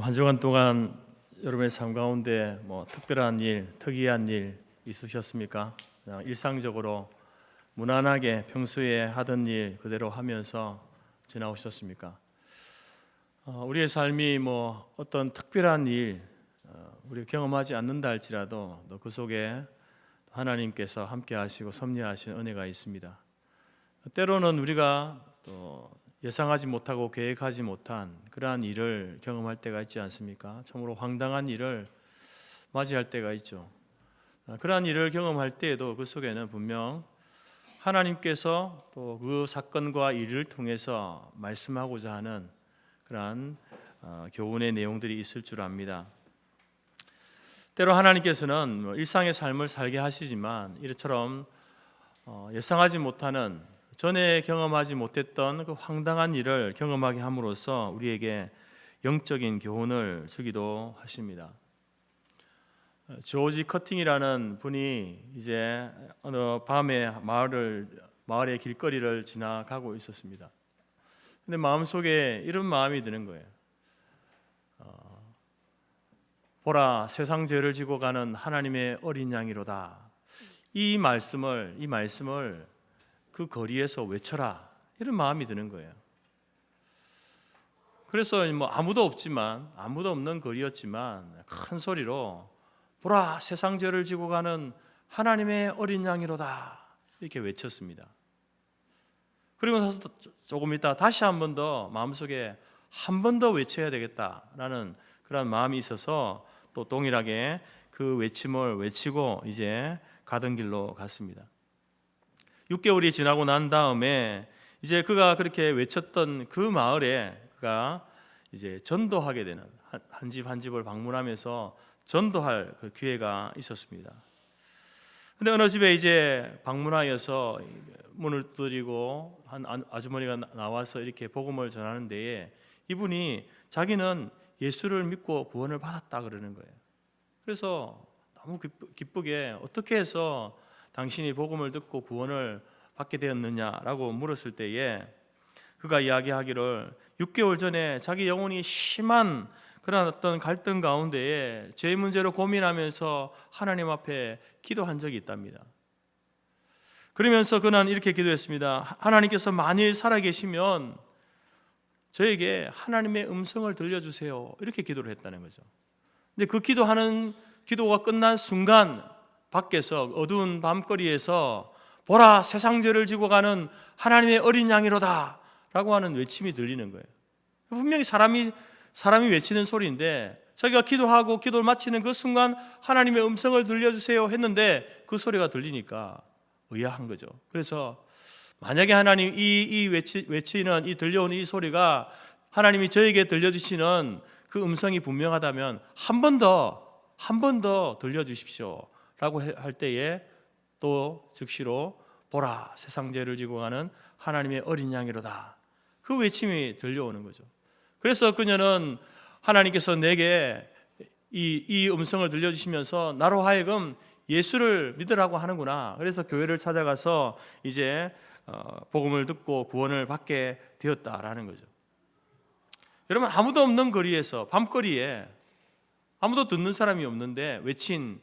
한 주간 동안 여러분의 삶 가운데 특별한 일, 특이한 일 있으셨습니까? 그냥 일상적으로 무난하게 평소에 하던 일 그대로 하면서 지나오셨습니까? 우리의 삶이 어떤 특별한 일 우리가 경험하지 않는다 할지라도 그 속에 하나님께서 함께 하시고 섭리하신 은혜가 있습니다. 때로는 우리가 또 예상하지 못하고 계획하지 못한 그러한 일을 경험할 때가 있지 않습니까? 참으로 황당한 일을 맞이할 때가 있죠. 그러한 일을 경험할 때에도 그 속에는 분명 하나님께서 또 그 사건과 일을 통해서 말씀하고자 하는 그러한 교훈의 내용들이 있을 줄 압니다. 때로 하나님께서는 일상의 삶을 살게 하시지만 이처럼 예상하지 못하는 전에 경험하지 못했던 그 황당한 일을 경험하게 함으로써 우리에게 영적인 교훈을 주기도 하십니다. 조지 커팅이라는 분이 이제 어느 밤에 마을의 길거리를 지나가고 있었습니다. 근데 마음속에 이런 마음이 드는 거예요. 보라, 세상 죄를 지고 가는 하나님의 어린 양이로다. 이 말씀을 그 거리에서 외쳐라, 이런 마음이 드는 거예요. 그래서 아무도 없는 거리였지만 큰 소리로 보라, 세상 죄를 지고 가는 하나님의 어린 양이로다, 이렇게 외쳤습니다. 그리고 나서 조금 있다 다시 한 번 더 마음속에 한 번 더 외쳐야 되겠다라는 그런 마음이 있어서 또 동일하게 그 외침을 외치고 이제 가던 길로 갔습니다. 6개월이 지나고 난 다음에 이제 그가 그렇게 외쳤던 그 마을에 그가 이제 전도하게 되는 한 집 한 집을 방문하면서 전도할 그 기회가 있었습니다. 근데 어느 집에 이제 방문하여서 문을 두드리고 한 아주머니가 나와서 이렇게 복음을 전하는 데에 이분이 자기는 예수를 믿고 구원을 받았다 그러는 거예요. 그래서 너무 기쁘게 어떻게 해서 당신이 복음을 듣고 구원을 받게 되었느냐라고 물었을 때에 그가 이야기하기를 6개월 전에 자기 영혼이 심한 그런 어떤 갈등 가운데에 죄 문제로 고민하면서 하나님 앞에 기도한 적이 있답니다. 그러면서 그는 이렇게 기도했습니다. 하나님께서 만일 살아계시면 저에게 하나님의 음성을 들려주세요, 이렇게 기도를 했다는 거죠. 근데 그 기도가 끝난 순간 밖에서 어두운 밤거리에서 보라, 세상 죄를 지고 가는 하나님의 어린 양이로다 라고 하는 외침이 들리는 거예요. 분명히 사람이 외치는 소리인데 자기가 기도하고 기도를 마치는 그 순간 하나님의 음성을 들려주세요 했는데 그 소리가 들리니까 의아한 거죠. 그래서 만약에 하나님 외치는 이 들려오는 이 소리가 하나님이 저에게 들려주시는 그 음성이 분명하다면 한 번 더 들려주십시오 라고 할 때에 또 즉시로 보라, 세상 죄를 지고 가는 하나님의 어린 양이로다, 그 외침이 들려오는 거죠. 그래서 그녀는 하나님께서 내게 이 음성을 들려주시면서 나로 하여금 예수를 믿으라고 하는구나. 그래서 교회를 찾아가서 이제 복음을 듣고 구원을 받게 되었다라는 거죠. 여러분, 아무도 없는 거리에서 밤거리에 아무도 듣는 사람이 없는데 외친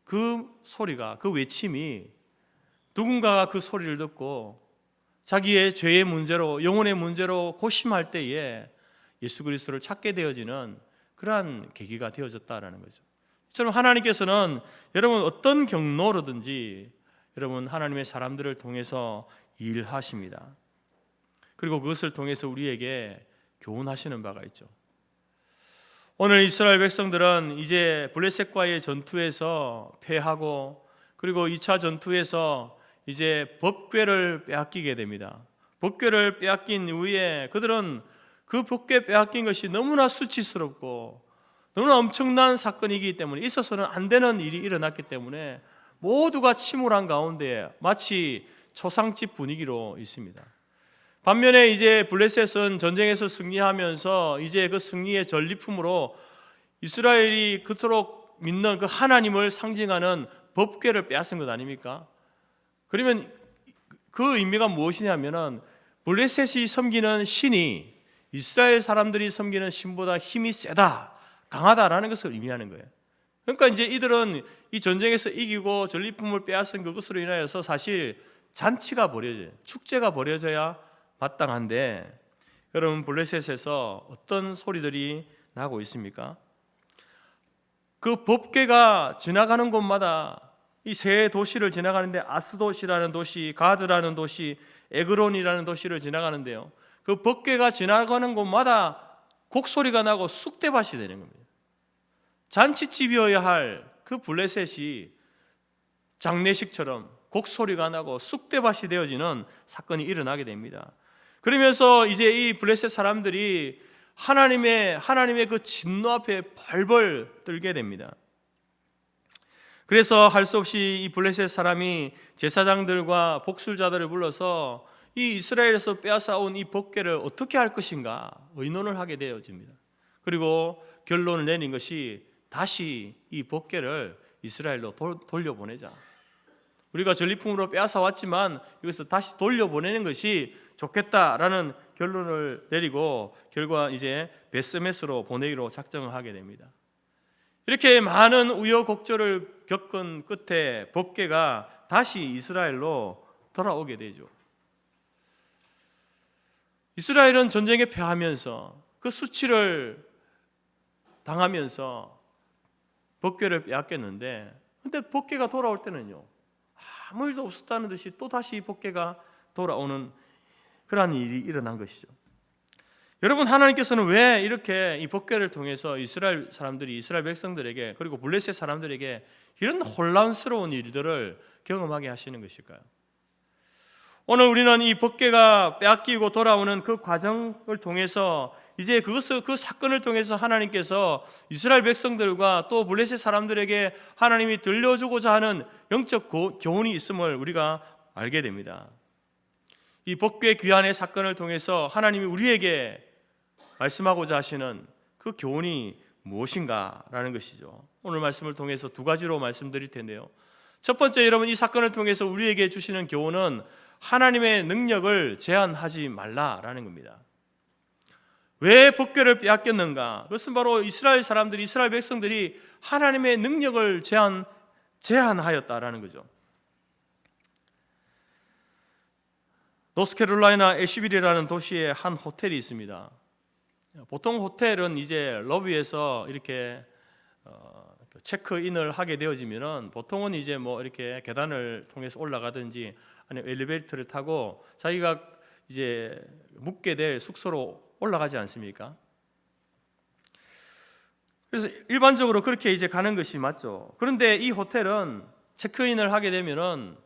그 소리가, 그 외침이 누군가가 그 소리를 듣고 자기의 죄의 문제로, 영혼의 문제로 고심할 때에 예수 그리스도를 찾게 되어지는 그러한 계기가 되어졌다라는 거죠. 이처럼 하나님께서는 여러분 어떤 경로로든지 여러분 하나님의 사람들을 통해서 일하십니다. 그리고 그것을 통해서 우리에게 교훈하시는 바가 있죠. 오늘 이스라엘 백성들은 이제 블레셋과의 전투에서 패하고 그리고 2차 전투에서 이제 법궤를 빼앗기게 됩니다. 법궤를 빼앗긴 이후에 그들은 그 법궤 빼앗긴 것이 너무나 수치스럽고 너무나 엄청난 사건이기 때문에 있어서는 안 되는 일이 일어났기 때문에 모두가 침울한 가운데 마치 초상집 분위기로 있습니다. 반면에 이제 블레셋은 전쟁에서 승리하면서 이제 그 승리의 전리품으로 이스라엘이 그토록 믿는 그 하나님을 상징하는 법궤를 빼앗은 것 아닙니까? 그러면 그 의미가 무엇이냐면은 블레셋이 섬기는 신이 이스라엘 사람들이 섬기는 신보다 힘이 세다 강하다라는 것을 의미하는 거예요. 그러니까 이제 이들은 이 전쟁에서 이기고 전리품을 빼앗은 그것으로 인하여서 사실 잔치가 벌어져요. 축제가 벌어져야 마땅한데, 여러분 블레셋에서 어떤 소리들이 나고 있습니까? 그 법궤가 지나가는 곳마다, 이 세 도시를 지나가는데 아스돗이라는 도시, 가드라는 도시, 에그론이라는 도시를 지나가는데요, 그 법궤가 지나가는 곳마다 곡소리가 나고 쑥대밭이 되는 겁니다. 잔치집이어야 할 그 블레셋이 장례식처럼 곡소리가 나고 쑥대밭이 되어지는 사건이 일어나게 됩니다. 그러면서 이제 이 블레셋 사람들이 하나님의 그 진노 앞에 벌벌 떨게 됩니다. 그래서 할 수 없이 이 블레셋 사람이 제사장들과 복술자들을 불러서 이 이스라엘에서 빼앗아온 이 법궤를 어떻게 할 것인가 의논을 하게 되어집니다. 그리고 결론을 내린 것이 다시 이 법궤를 이스라엘로 돌려보내자. 우리가 전리품으로 빼앗아 왔지만 이것을 다시 돌려보내는 것이 좋겠다라는 결론을 내리고 결과 이제 베스메스로 보내기로 작정을 하게 됩니다. 이렇게 많은 우여곡절을 겪은 끝에 법궤가 다시 이스라엘로 돌아오게 되죠. 이스라엘은 전쟁에 패하면서 그 수치를 당하면서 법궤를 빼앗겼는데, 근데 법궤가 돌아올 때는요, 아무 일도 없었다는 듯이 또 다시 법궤가 돌아오는 그러한 일이 일어난 것이죠. 여러분, 하나님께서는 왜 이렇게 이 법궤를 통해서 이스라엘 사람들이, 이스라엘 백성들에게, 그리고 블레셋 사람들에게 이런 혼란스러운 일들을 경험하게 하시는 것일까요? 오늘 우리는 이 법궤가 빼앗기고 돌아오는 그 과정을 통해서 이제 그 사건을 통해서 하나님께서 이스라엘 백성들과 또 블레셋 사람들에게 하나님이 들려주고자 하는 영적 교훈이 있음을 우리가 알게 됩니다. 이 법궤 귀환의 사건을 통해서 하나님이 우리에게 말씀하고자 하시는 그 교훈이 무엇인가라는 것이죠. 오늘 말씀을 통해서 두 가지로 말씀드릴 텐데요. 첫 번째, 여러분, 이 사건을 통해서 우리에게 주시는 교훈은 하나님의 능력을 제한하지 말라라는 겁니다. 왜 법궤를 빼앗겼는가? 그것은 바로 이스라엘 사람들이, 이스라엘 백성들이 하나님의 능력을 제한하였다라는 거죠. 노스캐롤라이나 애쉬빌이라는 도시에 한 호텔이 있습니다. 보통 호텔은 이제 로비에서 이렇게 체크인을 하게 되어지면은 보통은 이제 뭐 이렇게 계단을 통해서 올라가든지 아니면 엘리베이터를 타고 자기가 이제 묵게 될 숙소로 올라가지 않습니까? 그래서 일반적으로 그렇게 이제 가는 것이 맞죠. 그런데 이 호텔은 체크인을 하게 되면은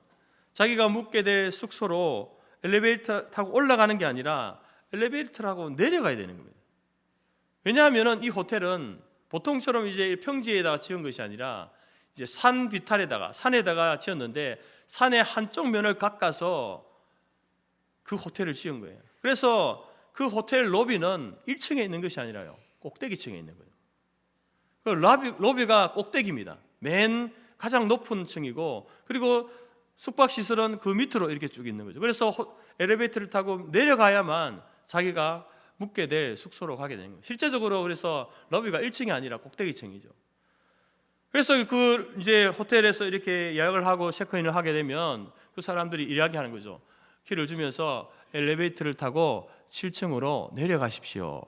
자기가 묵게 될 숙소로 엘리베이터 타고 올라가는 게 아니라 엘리베이터를 타고 내려가야 되는 겁니다. 왜냐하면은 이 호텔은 보통처럼 이제 평지에다가 지은 것이 아니라 이제 산 비탈에다가, 산에다가 지었는데 산의 한쪽 면을 깎아서 그 호텔을 지은 거예요. 그래서 그 호텔 로비는 1층에 있는 것이 아니라요, 꼭대기층에 있는 거예요. 그 로비가 꼭대기입니다. 맨 가장 높은 층이고, 그리고 숙박시설은 그 밑으로 이렇게 쭉 있는 거죠. 그래서 엘리베이터를 타고 내려가야만 자기가 묵게 될 숙소로 가게 되는 거예요. 실제적으로 그래서 로비가 1층이 아니라 꼭대기층이죠. 그래서 그 이제 호텔에서 이렇게 예약을 하고 체크인을 하게 되면 그 사람들이 이야기하는 거죠. 키를 주면서 엘리베이터를 타고 7층으로 내려가십시오.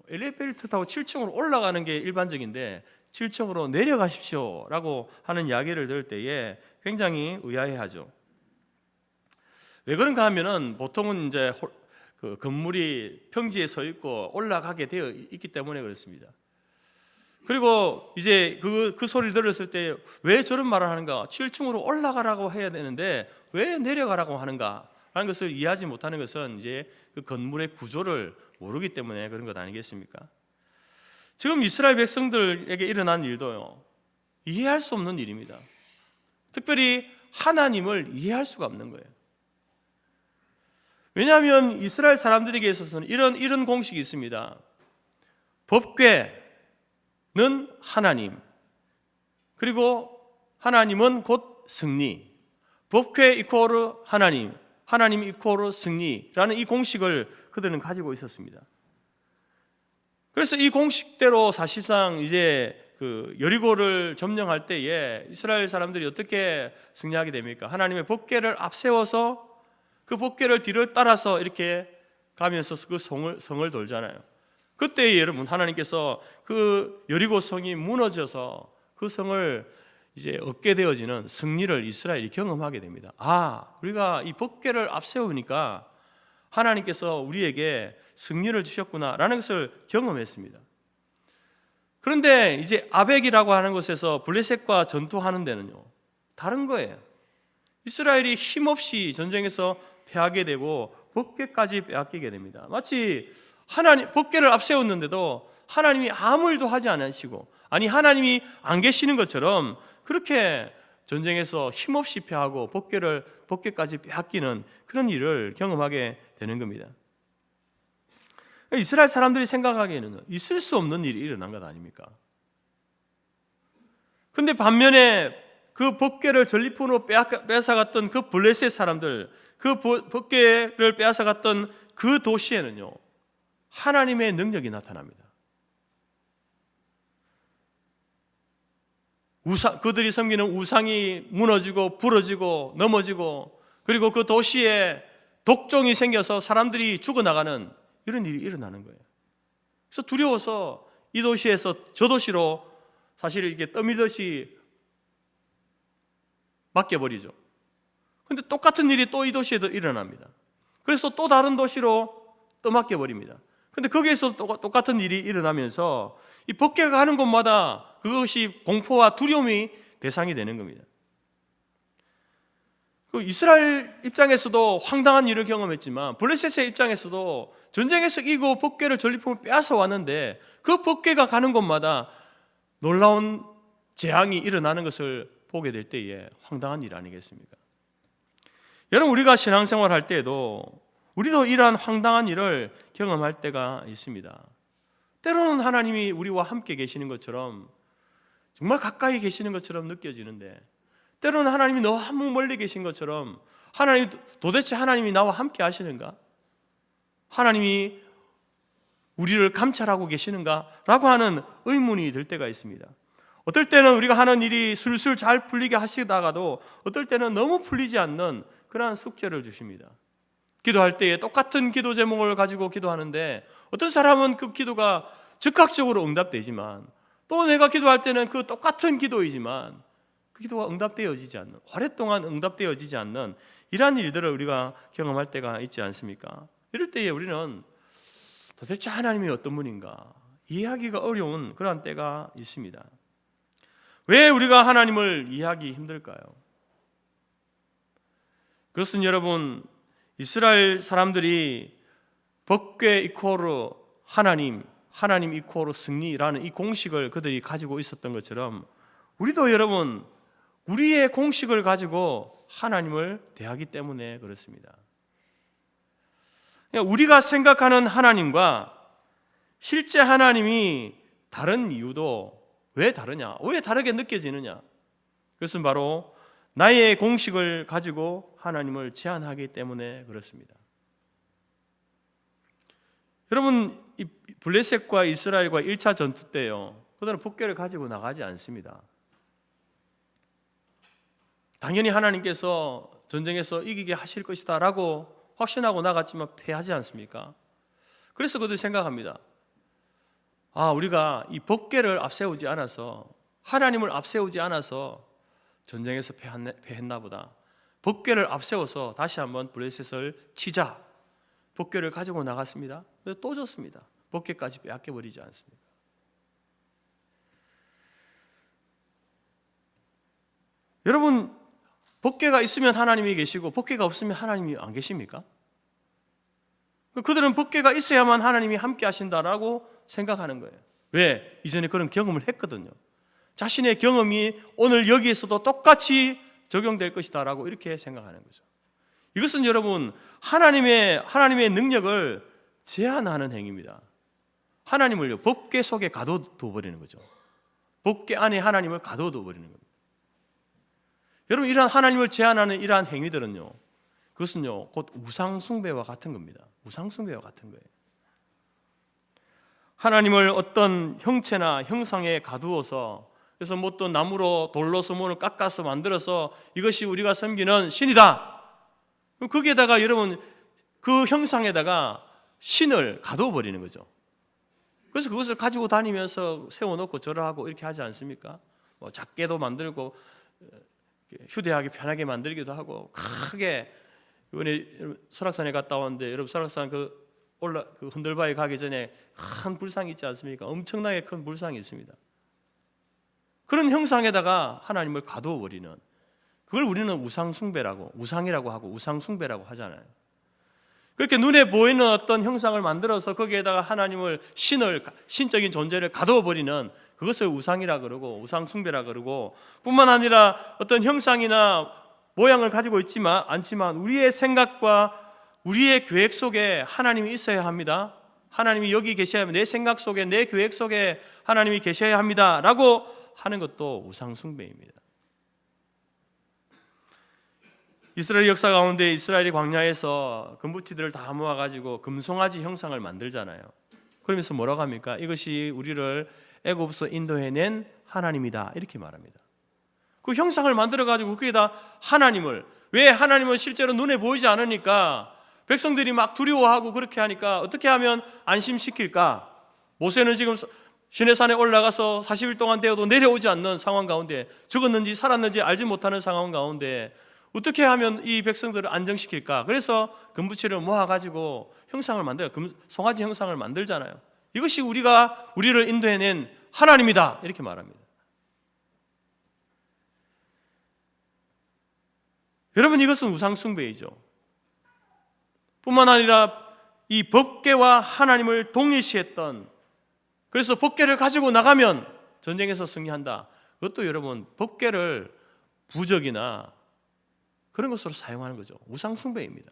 엘리베이터 타고 7층으로 올라가는 게 일반적인데 7층으로 내려가십시오 라고 하는 이야기를 들을 때에 굉장히 의아해하죠. 왜 그런가 하면은 보통은 이제 그 건물이 평지에 서 있고 올라가게 되어 있기 때문에 그렇습니다. 그리고 이제 그 소리를 들었을 때 왜 저런 말을 하는가? 7층으로 올라가라고 해야 되는데 왜 내려가라고 하는가? 라는 것을 이해하지 못하는 것은 이제 그 건물의 구조를 모르기 때문에 그런 것 아니겠습니까? 지금 이스라엘 백성들에게 일어난 일도요, 이해할 수 없는 일입니다. 특별히 하나님을 이해할 수가 없는 거예요. 왜냐하면 이스라엘 사람들에게 있어서는 이런 공식이 있습니다. 법궤는 하나님, 그리고 하나님은 곧 승리. 법궤 이코르 하나님, 하나님 이코르 승리라는 이 공식을 그들은 가지고 있었습니다. 그래서 이 공식대로 사실상 이제 그 여리고를 점령할 때에 이스라엘 사람들이 어떻게 승리하게 됩니까? 하나님의 법궤를 앞세워서 그 법궤를 뒤를 따라서 이렇게 가면서 그 성을 돌잖아요. 그때 여러분 하나님께서 그 여리고 성이 무너져서 그 성을 이제 얻게 되어지는 승리를 이스라엘이 경험하게 됩니다. 우리가 이 법궤를 앞세우니까 하나님께서 우리에게 승리를 주셨구나라는 것을 경험했습니다. 그런데 이제 아벡이라고 하는 곳에서 블레셋과 전투하는 데는요, 다른 거예요. 이스라엘이 힘없이 전쟁에서 패하게 되고 법궤까지 빼앗기게 됩니다. 마치 하나님 법궤를 앞세웠는데도 하나님이 아무 일도 하지 않으시고, 하나님이 안 계시는 것처럼 그렇게 전쟁에서 힘없이 패하고 법궤까지 빼앗기는 그런 일을 경험하게 되는 겁니다. 이스라엘 사람들이 생각하기에는 있을 수 없는 일이 일어난 것 아닙니까? 그런데 반면에 그 법궤를 전리품으로 빼앗아갔던 그 블레셋 사람들, 그 법궤를 빼앗아갔던 그 도시에는요, 하나님의 능력이 나타납니다. 그들이 섬기는 우상이 무너지고 부러지고 넘어지고, 그리고 그 도시에 독종이 생겨서 사람들이 죽어나가는 이런 일이 일어나는 거예요. 그래서 두려워서 이 도시에서 저 도시로 사실 이렇게 떠밀듯이 맡겨버리죠. 그런데 똑같은 일이 또 이 도시에도 일어납니다. 그래서 또 다른 도시로 또 맡겨버립니다. 그런데 거기에서 똑같은 일이 일어나면서 이 법궤가 가는 곳마다 그것이 공포와 두려움이 대상이 되는 겁니다. 그 이스라엘 입장에서도 황당한 일을 경험했지만 블레셋의 입장에서도 전쟁에서 이기고 법궤를 전리품을 빼앗아 왔는데 그 법궤가 가는 곳마다 놀라운 재앙이 일어나는 것을 보게 될 때에 황당한 일 아니겠습니까? 여러분, 우리가 신앙생활 할 때에도 우리도 이러한 황당한 일을 경험할 때가 있습니다. 때로는 하나님이 우리와 함께 계시는 것처럼, 정말 가까이 계시는 것처럼 느껴지는데, 때로는 하나님이 너무 멀리 계신 것처럼, 도대체 하나님이 나와 함께 하시는가? 하나님이 우리를 감찰하고 계시는가? 라고 하는 의문이 들 때가 있습니다. 어떨 때는 우리가 하는 일이 술술 잘 풀리게 하시다가도 어떨 때는 너무 풀리지 않는 그러한 숙제를 주십니다. 기도할 때에 똑같은 기도 제목을 가지고 기도하는데 어떤 사람은 그 기도가 즉각적으로 응답되지만, 또 내가 기도할 때는 그 똑같은 기도이지만 그 기도가 응답되어지지 않는, 오랫동안 응답되어지지 않는 이러한 일들을 우리가 경험할 때가 있지 않습니까? 이럴 때에 우리는 도대체 하나님이 어떤 분인가 이해하기가 어려운 그러한 때가 있습니다. 왜 우리가 하나님을 이해하기 힘들까요? 그것은 여러분, 이스라엘 사람들이 법궤 이코르 하나님 이코르 승리라는 이 공식을 그들이 가지고 있었던 것처럼 우리도 여러분, 우리의 공식을 가지고 하나님을 대하기 때문에 그렇습니다. 우리가 생각하는 하나님과 실제 하나님이 다른 이유도 왜 다르냐? 왜 다르게 느껴지느냐? 그것은 바로 나의 공식을 가지고 하나님을 제한하기 때문에 그렇습니다. 여러분, 이 블레셋과 이스라엘과 1차 전투 때요, 그들은 법궤를 가지고 나가지 않습니다. 당연히 하나님께서 전쟁에서 이기게 하실 것이다 라고 확신하고 나갔지만 패하지 않습니까? 그래서 그들이 생각합니다. 우리가 이 법궤를 앞세우지 않아서, 하나님을 앞세우지 않아서 전쟁에서 패했나 보다. 법궤를 앞세워서 다시 한번 블레셋을 치자. 법궤를 가지고 나갔습니다. 그래서 또 졌습니다. 법궤까지 빼앗겨버리지 않습니다. 여러분, 법궤가 있으면 하나님이 계시고 법궤가 없으면 하나님이 안 계십니까? 그들은 법궤가 있어야만 하나님이 함께 하신다라고 생각하는 거예요. 왜? 이전에 그런 경험을 했거든요. 자신의 경험이 오늘 여기에서도 똑같이 적용될 것이다라고 이렇게 생각하는 거죠. 이것은 여러분, 하나님의 능력을 제한하는 행위입니다. 하나님을요, 법궤 속에 가둬둬버리는 거죠. 법궤 안에 하나님을 가둬둬버리는 겁니다. 여러분, 이러한 하나님을 제한하는 이러한 행위들은요, 그것은요 곧 우상숭배와 같은 겁니다. 우상숭배와 같은 거예요. 하나님을 어떤 형체나 형상에 가두어서, 그래서 뭐 또 나무로 돌로서 뭐를 깎아서 만들어서 이것이 우리가 섬기는 신이다. 거기에다가 여러분 그 형상에다가 신을 가두어 버리는 거죠. 그래서 그것을 가지고 다니면서 세워놓고 절하고 이렇게 하지 않습니까? 뭐 작게도 만들고 휴대하기 편하게 만들기도 하고, 크게 이번에 설악산에 갔다 왔는데, 여러분 설악산 그 흔들바위 가기 전에 큰 불상이 있지 않습니까? 엄청나게 큰 불상이 있습니다. 그런 형상에다가 하나님을 가두어 버리는, 그걸 우리는 우상이라고 하고 우상숭배라고 하잖아요. 그렇게 눈에 보이는 어떤 형상을 만들어서 거기에다가 하나님을, 신적인 존재를 가두어 버리는, 그것을 우상이라 그러고 우상숭배라 그러고, 뿐만 아니라 어떤 형상이나 모양을 가지고 않지만 우리의 생각과 우리의 계획 속에 하나님이 있어야 합니다. 하나님이 여기 계셔야 합니다. 내 생각 속에, 내 계획 속에 하나님이 계셔야 합니다 라고 하는 것도 우상숭배입니다. 이스라엘 역사 가운데 이스라엘이 광야에서 금붙이들을 다 모아가지고 금송아지 형상을 만들잖아요. 그러면서 뭐라고 합니까? 이것이 우리를 애굽에서 인도해낸 하나님이다, 이렇게 말합니다. 그 형상을 만들어가지고 거기에다 하나님을, 왜 하나님은 실제로 눈에 보이지 않으니까 백성들이 막 두려워하고 그렇게 하니까 어떻게 하면 안심시킬까? 모세는 지금 시내산에 올라가서 40일 동안 되어도 내려오지 않는 상황 가운데, 죽었는지 살았는지 알지 못하는 상황 가운데 어떻게 하면 이 백성들을 안정시킬까? 그래서 금붙이를 모아가지고 형상을 만들어요. 송아지 형상을 만들잖아요. 이것이 우리를 인도해낸 하나님이다, 이렇게 말합니다. 여러분, 이것은 우상숭배이죠. 뿐만 아니라 이 법궤와 하나님을 동일시했던, 그래서 법궤를 가지고 나가면 전쟁에서 승리한다. 그것도 여러분 법궤를 부적이나 그런 것으로 사용하는 거죠. 우상숭배입니다.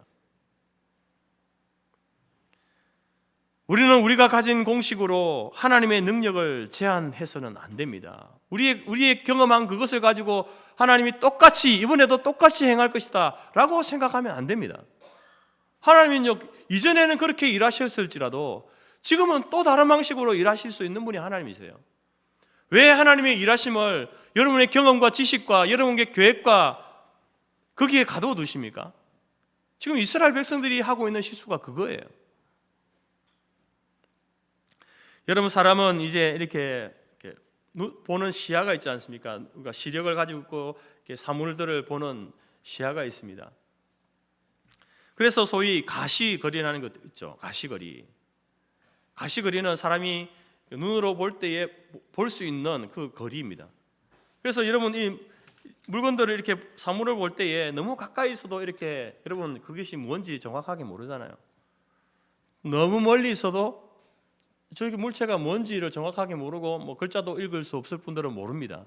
우리는 우리가 가진 공식으로 하나님의 능력을 제한해서는 안 됩니다. 우리의 경험한 그것을 가지고 하나님이 이번에도 똑같이 행할 것이다 라고 생각하면 안 됩니다. 하나님은 이전에는 그렇게 일하셨을지라도 지금은 또 다른 방식으로 일하실 수 있는 분이 하나님이세요. 왜 하나님의 일하심을 여러분의 경험과 지식과 여러분의 계획과 거기에 가둬 두십니까? 지금 이스라엘 백성들이 하고 있는 실수가 그거예요. 여러분, 사람은 이제 이렇게 보는 시야가 있지 않습니까? 우리가 시력을 가지고 있고 사물들을 보는 시야가 있습니다. 그래서 소위 가시거리라는 것도 있죠. 가시거리는 사람이 눈으로 볼 때에 볼 수 있는 그 거리입니다. 그래서 여러분, 이 물건들을 이렇게 사물을 볼 때에 너무 가까이 있어도 이렇게, 여러분 그것이 뭔지 정확하게 모르잖아요. 너무 멀리 있어도 저기 물체가 뭔지를 정확하게 모르고 뭐 글자도 읽을 수 없을 분들은 모릅니다.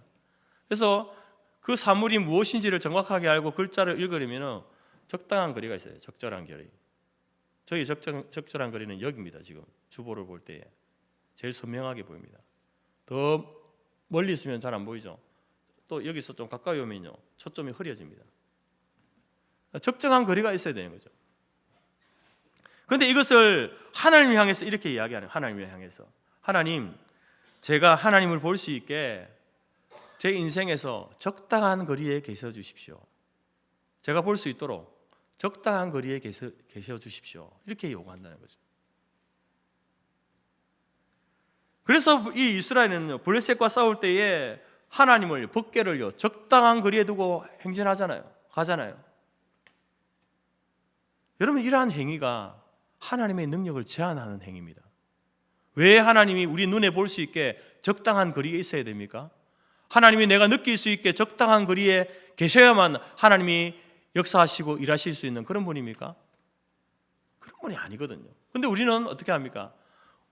그래서 그 사물이 무엇인지를 정확하게 알고 글자를 읽으려면 적당한 거리가 있어요. 적절한 거리. 저희 적절한 거리는 여기입니다. 지금 주보를 볼 때에 제일 선명하게 보입니다. 더 멀리 있으면 잘 안 보이죠. 또 여기서 좀 가까이 오면요, 초점이 흐려집니다. 적정한 거리가 있어야 되는 거죠. 그런데 이것을 하나님을 향해서 이렇게 이야기하는, 하나님을 향해서, 하나님, 제가 하나님을 볼 수 있게 제 인생에서 적당한 거리에 계셔 주십시오. 제가 볼 수 있도록 적당한 거리에 계셔 주십시오. 이렇게 요구한다는 거죠. 그래서 이 이스라엘은 블레셋과 싸울 때에 하나님을, 법궤를요, 적당한 거리에 두고 가잖아요. 여러분, 이러한 행위가 하나님의 능력을 제한하는 행위입니다. 왜 하나님이 우리 눈에 볼 수 있게 적당한 거리에 있어야 됩니까? 하나님이 내가 느낄 수 있게 적당한 거리에 계셔야만 하나님이 역사하시고 일하실 수 있는 그런 분입니까? 그런 분이 아니거든요. 그런데 우리는 어떻게 합니까?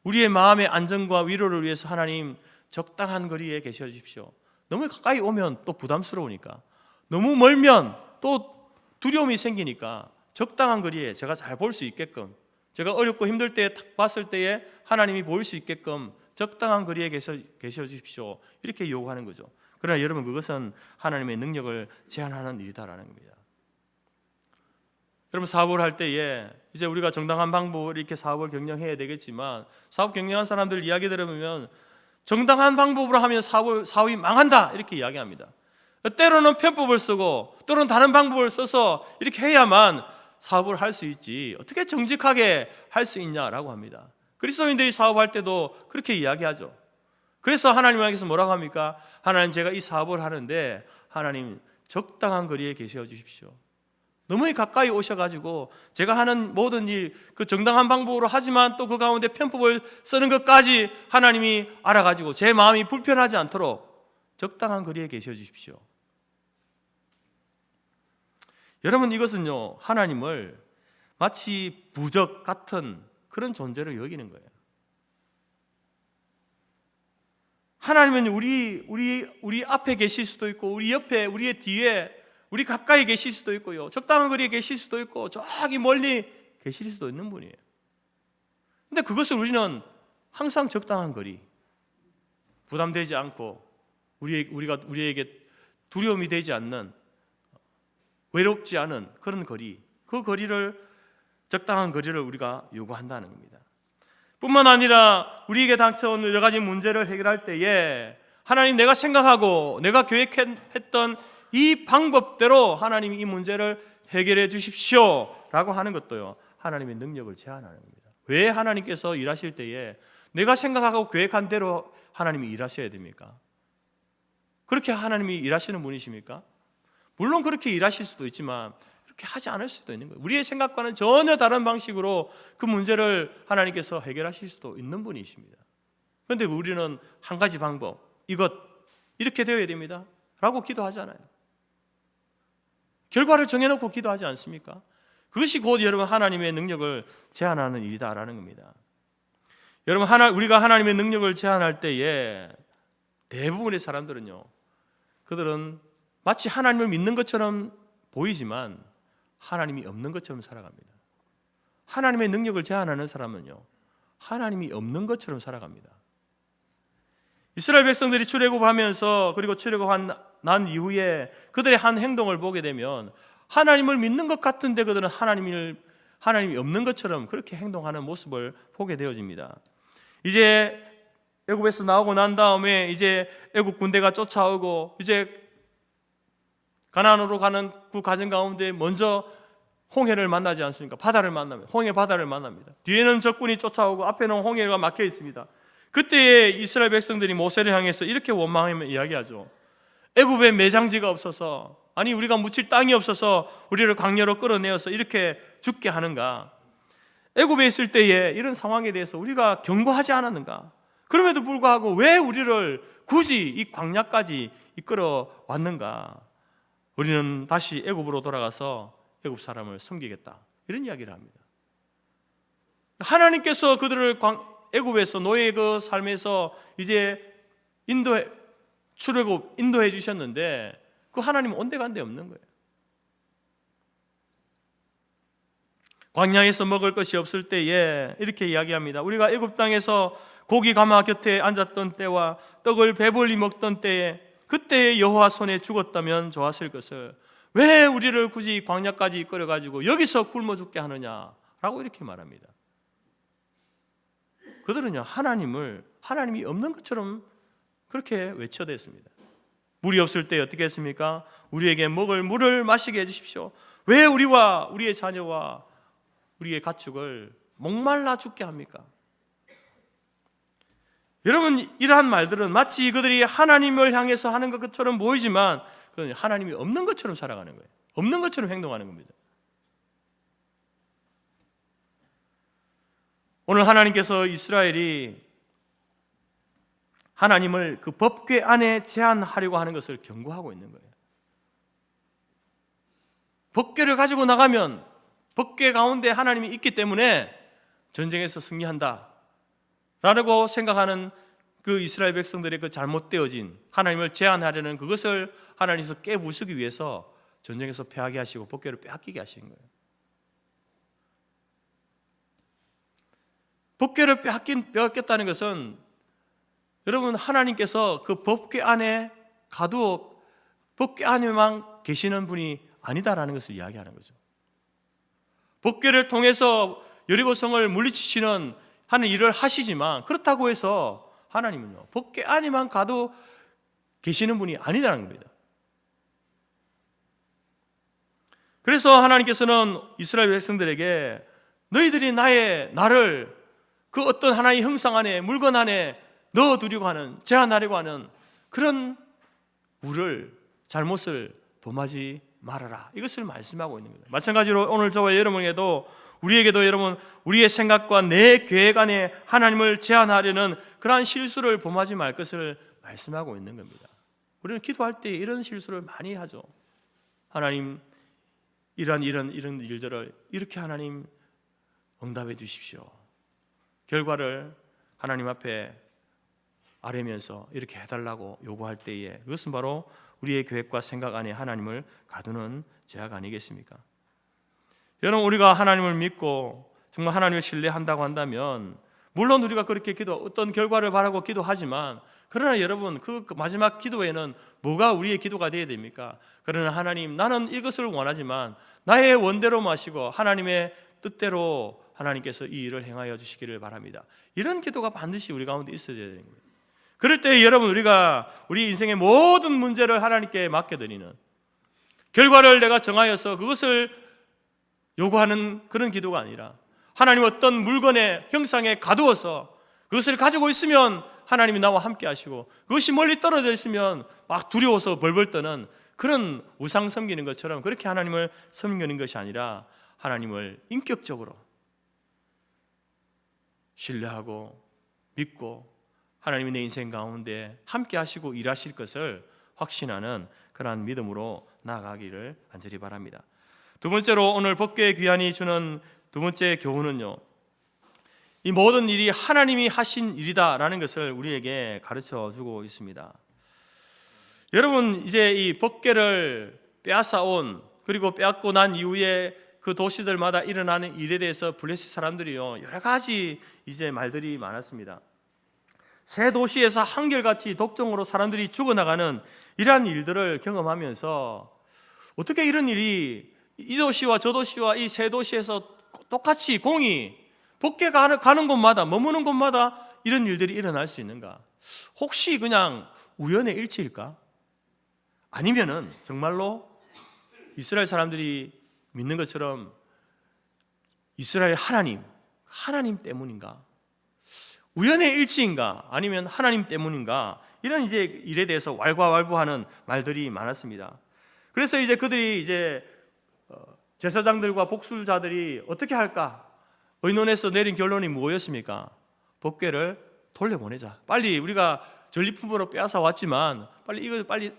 우리의 마음의 안정과 위로를 위해서 하나님, 적당한 거리에 계셔 주십시오. 너무 가까이 오면 또 부담스러우니까, 너무 멀면 또 두려움이 생기니까 적당한 거리에 제가 잘 볼 수 있게끔, 제가 어렵고 힘들 때 딱 봤을 때에 하나님이 보일 수 있게끔 적당한 거리에 계셔 주십시오. 이렇게 요구하는 거죠. 그러나 여러분, 그것은 하나님의 능력을 제한하는 일이다라는 겁니다. 여러분, 사업을 할 때에 이제 우리가 정당한 방법으로 이렇게 사업을 경영해야 되겠지만, 사업 경영한 사람들 이야기 들으면 정당한 방법으로 하면 사업이 망한다 이렇게 이야기합니다. 때로는 편법을 쓰고 또는 다른 방법을 써서 이렇게 해야만 사업을 할 수 있지 어떻게 정직하게 할 수 있냐라고 합니다. 그리스도인들이 사업할 때도 그렇게 이야기하죠. 그래서 하나님께서 뭐라고 합니까? 하나님, 제가 이 사업을 하는데 하나님 적당한 거리에 계셔 주십시오. 너무 가까이 오셔가지고 제가 하는 모든 일 그 정당한 방법으로 하지만 또 그 가운데 편법을 쓰는 것까지 하나님이 알아가지고 제 마음이 불편하지 않도록 적당한 거리에 계셔 주십시오. 여러분, 이것은요, 하나님을 마치 부적 같은 그런 존재로 여기는 거예요. 하나님은 우리 앞에 계실 수도 있고, 우리 옆에, 우리의 뒤에, 우리 가까이 계실 수도 있고요, 적당한 거리에 계실 수도 있고, 저기 멀리 계실 수도 있는 분이에요. 근데 그것을 우리는 항상 적당한 거리, 부담되지 않고 우리에게 두려움이 되지 않는, 외롭지 않은 그런 거리, 그 거리를, 적당한 거리를 우리가 요구한다는 겁니다. 뿐만 아니라 우리에게 닥쳐온 여러 가지 문제를 해결할 때에 하나님, 내가 생각하고 내가 계획했던 이 방법대로 하나님이 이 문제를 해결해 주십시오 라고 하는 것도요, 하나님의 능력을 제한하는 겁니다. 왜 하나님께서 일하실 때에 내가 생각하고 계획한 대로 하나님이 일하셔야 됩니까? 그렇게 하나님이 일하시는 분이십니까? 물론 그렇게 일하실 수도 있지만 그렇게 하지 않을 수도 있는 거예요. 우리의 생각과는 전혀 다른 방식으로 그 문제를 하나님께서 해결하실 수도 있는 분이십니다. 그런데 우리는 한 가지 방법, 이렇게 되어야 됩니다 라고 기도하잖아요. 결과를 정해놓고 기도하지 않습니까? 그것이 곧 여러분 하나님의 능력을 제한하는 일이다라는 겁니다. 여러분, 우리가 하나님의 능력을 제한할 때에 대부분의 사람들은요, 그들은 마치 하나님을 믿는 것처럼 보이지만 하나님이 없는 것처럼 살아갑니다. 하나님의 능력을 제한하는 사람은요, 하나님이 없는 것처럼 살아갑니다. 이스라엘 백성들이 출애굽하면서, 그리고 출애굽한 난 이후에 그들의 한 행동을 보게 되면 하나님을 믿는 것 같은데 그들은 하나님이 없는 것처럼 그렇게 행동하는 모습을 보게 되어집니다. 이제 애굽에서 나오고 난 다음에 이제 애굽 군대가 쫓아오고 이제 가나안으로 가는 그 과정 가운데 먼저 홍해를 만나지 않습니까? 바다를 만납니다. 홍해 바다를 만납니다. 뒤에는 적군이 쫓아오고 앞에는 홍해가 막혀 있습니다. 그때에 이스라엘 백성들이 모세를 향해서 이렇게 원망하며 이야기하죠. 애굽에 매장지가 없어서, 아니 우리가 묻힐 땅이 없어서 우리를 광야로 끌어내어서 이렇게 죽게 하는가? 애굽에 있을 때에 이런 상황에 대해서 우리가 경고하지 않았는가? 그럼에도 불구하고 왜 우리를 굳이 이 광야까지 이끌어 왔는가? 우리는 다시 애굽으로 돌아가서 애굽 사람을 섬기겠다, 이런 이야기를 합니다. 하나님께서 그들을 애굽에서 노예의 그 삶에서 이제 인도해 주셨는데 그 하나님은 온데간데 없는 거예요. 광야에서 먹을 것이 없을 때에 이렇게 이야기합니다. 우리가 애굽 땅에서 고기 가마 곁에 앉았던 때와 떡을 배불리 먹던 때에 그때의 여호와 손에 죽었다면 좋았을 것을 왜 우리를 굳이 광야까지 이끌어가지고 여기서 굶어 죽게 하느냐라고 이렇게 말합니다. 그들은요, 하나님이 없는 것처럼 그렇게 외쳐댔습니다. 물이 없을 때 어떻게 했습니까? 우리에게 먹을 물을 마시게 해주십시오. 왜 우리와 우리의 자녀와 우리의 가축을 목말라 죽게 합니까? 여러분, 이러한 말들은 마치 그들이 하나님을 향해서 하는 것처럼 보이지만 그건 하나님이 없는 것처럼 살아가는 거예요. 없는 것처럼 행동하는 겁니다. 오늘 하나님께서 이스라엘이 하나님을 그 법궤 안에 제한하려고 하는 것을 경고하고 있는 거예요. 법궤를 가지고 나가면 법궤 가운데 하나님이 있기 때문에 전쟁에서 승리한다 라고 생각하는 그 이스라엘 백성들의 그 잘못되어진 하나님을 제한하려는 그것을 하나님께서 깨부수기 위해서 전쟁에서 패하게 하시고 법궤를 빼앗기게 하시는 거예요. 법궤를 빼앗겼다는 것은 여러분, 하나님께서 그 법궤 안에 법궤 안에만 계시는 분이 아니다라는 것을 이야기하는 거죠. 법궤를 통해서 여리고성을 물리치시는 하는 일을 하시지만, 그렇다고 해서 하나님은요, 법궤 안에만 가도 계시는 분이 아니라는 겁니다. 그래서 하나님께서는 이스라엘 백성들에게 너희들이 나를 그 어떤 하나의 형상 안에, 물건 안에 넣어두려고 하는, 제한하려고 하는 그런 잘못을 범하지 말아라, 이것을 말씀하고 있는 거예요. 마찬가지로 오늘 저와 여러분에게도, 우리에게도 여러분, 우리의 생각과 내 계획 안에 하나님을 제한하려는 그러한 실수를 범하지 말 것을 말씀하고 있는 겁니다. 우리는 기도할 때 이런 실수를 많이 하죠. 하나님, 이런 일들을 이렇게 하나님 응답해 주십시오. 결과를 하나님 앞에 아뢰면서 이렇게 해달라고 요구할 때에, 그것은 바로 우리의 계획과 생각 안에 하나님을 가두는 죄악 아니겠습니까? 여러분, 우리가 하나님을 믿고 정말 하나님을 신뢰한다고 한다면, 물론 우리가 그렇게 어떤 결과를 바라고 기도하지만, 그러나 여러분, 그 마지막 기도에는 뭐가 우리의 기도가 되어야 됩니까? 그러나 하나님, 나는 이것을 원하지만 나의 원대로 마시고 하나님의 뜻대로 하나님께서 이 일을 행하여 주시기를 바랍니다. 이런 기도가 반드시 우리 가운데 있어야 되는 거예요. 그럴 때 여러분, 우리가 우리 인생의 모든 문제를 하나님께 맡겨드리는, 결과를 내가 정하여서 그것을 요구하는 그런 기도가 아니라, 하나님 어떤 물건의 형상에 가두어서 그것을 가지고 있으면 하나님이 나와 함께 하시고, 그것이 멀리 떨어져 있으면 막 두려워서 벌벌 떠는 그런 우상 섬기는 것처럼 그렇게 하나님을 섬기는 것이 아니라, 하나님을 인격적으로 신뢰하고 믿고 하나님이 내 인생 가운데 함께 하시고 일하실 것을 확신하는 그러한 믿음으로 나아가기를 간절히 바랍니다. 두 번째로, 오늘 법궤의 귀환이 주는 두 번째 교훈은요, 이 모든 일이 하나님이 하신 일이다라는 것을 우리에게 가르쳐 주고 있습니다. 여러분, 이제 이 법궤를 빼앗아온, 그리고 빼앗고 난 이후에 그 도시들마다 일어나는 일에 대해서 블레셋 사람들이요, 여러 가지 이제 말들이 많았습니다. 새 도시에서 한결같이 독점으로 사람들이 죽어나가는 이러한 일들을 경험하면서, 어떻게 이런 일이 이 도시와 저 도시와 이 새 도시에서 똑같이 공이 법궤가 가는 곳마다, 머무는 곳마다 이런 일들이 일어날 수 있는가? 혹시 그냥 우연의 일치일까? 아니면은 정말로 이스라엘 사람들이 믿는 것처럼 이스라엘 하나님 때문인가? 우연의 일치인가? 아니면 하나님 때문인가? 이런 이제 일에 대해서 왈가왈부하는 말들이 많았습니다. 그래서 이제 그들이 이제 제사장들과 복술자들이 어떻게 할까? 의논해서 내린 결론이 뭐였습니까? 법궤를 돌려보내자. 빨리, 우리가 전리품으로 빼앗아 왔지만 빨리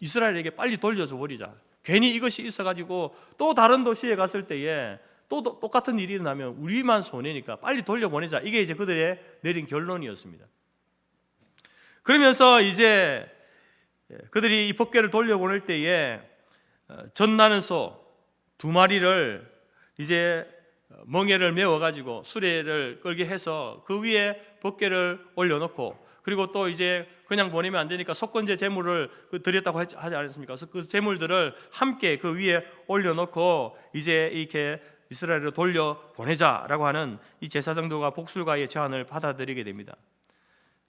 이스라엘에게 빨리 돌려줘 버리자. 괜히 이것이 있어가지고 또 다른 도시에 갔을 때에 또 똑같은 일이 일어나면 우리만 손해니까 빨리 돌려보내자. 이게 이제 그들의 내린 결론이었습니다. 그러면서 이제 그들이 이 법궤를 돌려보낼 때에 젖나는 소 2마리를 이제 멍에를 메워가지고 수레를 끌게 해서 그 위에 법궤를 올려놓고, 그리고 또 이제 그냥 보내면 안 되니까 속건제 제물을 드렸다고 하지 않았습니까? 그래서 그 제물들을 함께 그 위에 올려놓고 이제 이렇게 이스라엘로 돌려보내자라고 하는 이 제사장들과 복술가의 제안을 받아들이게 됩니다.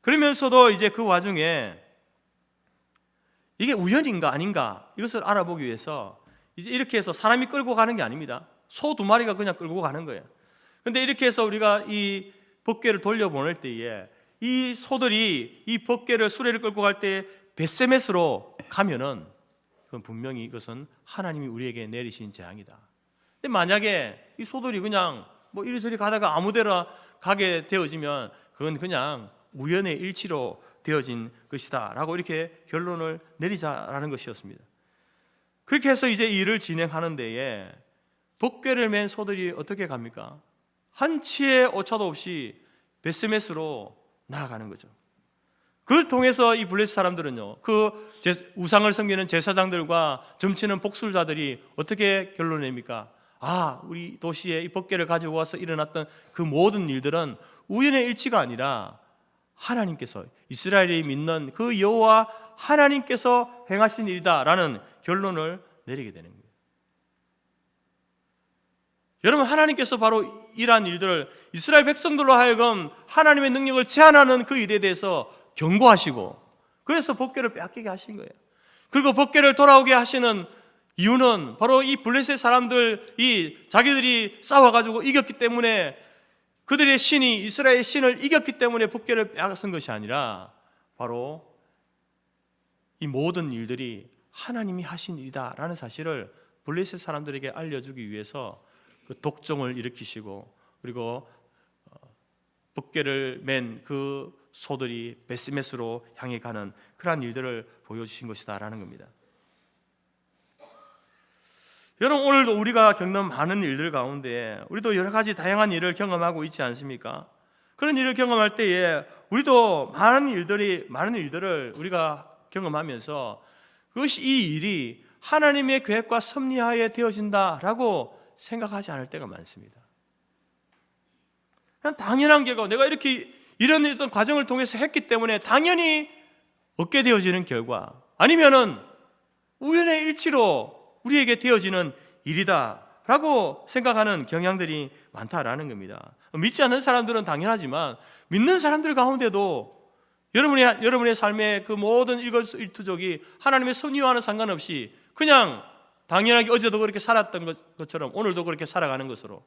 그러면서도 이제 그 와중에 이게 우연인가 아닌가, 이것을 알아보기 위해서 이제 이렇게 해서 사람이 끌고 가는 게 아닙니다. 소 2마리가 그냥 끌고 가는 거예요. 근데 이렇게 해서 우리가 이 법궤를 돌려보낼 때에 이 소들이 이 법궤를, 수레를 끌고 갈 때 벳세메스로 가면은, 그건 분명히 이것은 하나님이 우리에게 내리신 재앙이다. 근데 만약에 이 소들이 그냥 뭐 이리저리 가다가 아무데나 가게 되어지면 그건 그냥 우연의 일치로 되어진 것이다 라고 이렇게 결론을 내리자라는 것이었습니다. 그렇게 해서 이제 일을 진행하는 데에 법궤를 맨 소들이 어떻게 갑니까? 한치의 오차도 없이 벳세메스로 나아가는 거죠. 그걸 통해서 이 블레셋 사람들은요, 그 우상을 섬기는 제사장들과 점치는 복술자들이 어떻게 결론을 냅니까? 우리 도시에 이 법궤를 가지고 와서 일어났던 그 모든 일들은 우연의 일치가 아니라 하나님께서, 이스라엘이 믿는 그 여호와 하나님께서 행하신 일이다라는 결론을 내리게 되는 거예요. 여러분, 하나님께서 바로 이러한 일들을 이스라엘 백성들로 하여금 하나님의 능력을 제한하는 그 일에 대해서 경고하시고, 그래서 법궤를 빼앗기게 하신 거예요. 그리고 법궤를 돌아오게 하시는 이유는 바로 이 블레셋 사람들이 자기들이 싸워가지고 이겼기 때문에, 그들의 신이 이스라엘의 신을 이겼기 때문에 법궤를 빼앗은 것이 아니라 바로 이 모든 일들이 하나님이 하신 일이다라는 사실을 블레셋 사람들에게 알려주기 위해서 그 독종을 일으키시고, 그리고 법궤를 맨 그 소들이 베스메스로 향해 가는 그러한 일들을 보여주신 것이다라는 겁니다. 여러분, 오늘도 우리가 겪는 많은 일들 가운데 우리도 여러 가지 다양한 일을 경험하고 있지 않습니까? 그런 일을 경험할 때에 우리도 많은 일들을 우리가 경험하면서 그것이, 이 일이 하나님의 계획과 섭리하에 되어진다라고 생각하지 않을 때가 많습니다. 그냥 당연한 결과, 내가 이렇게 이런 어떤 과정을 통해서 했기 때문에 당연히 얻게 되어지는 결과, 아니면은 우연의 일치로 우리에게 되어지는 일이다라고 생각하는 경향들이 많다라는 겁니다. 믿지 않는 사람들은 당연하지만 믿는 사람들 가운데도 여러분의 삶의 그 모든 일거수일투족이 하나님의 섭리와는 상관없이 그냥 당연하게 어제도 그렇게 살았던 것처럼 오늘도 그렇게 살아가는 것으로,